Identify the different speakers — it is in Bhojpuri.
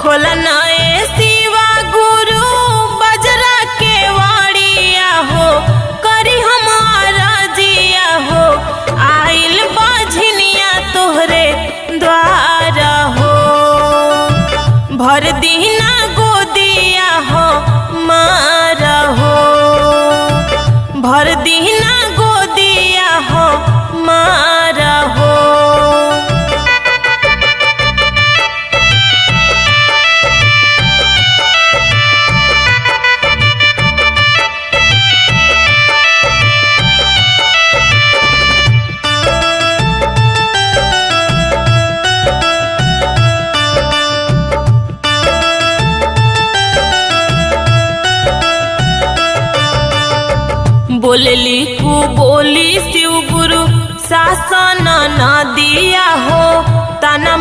Speaker 1: खोलना ए शिवा गुरु बजरा के वाड़िया हो, करी हमारा जिया हो, आइल बाझनिया तोहरे द्वारा हो। भर दीना गोदिया हो मारा हो, भर दीना गोदिया हो मारा हो। बोलली कु बोली शिव गुरु शासन न दिया हो, तना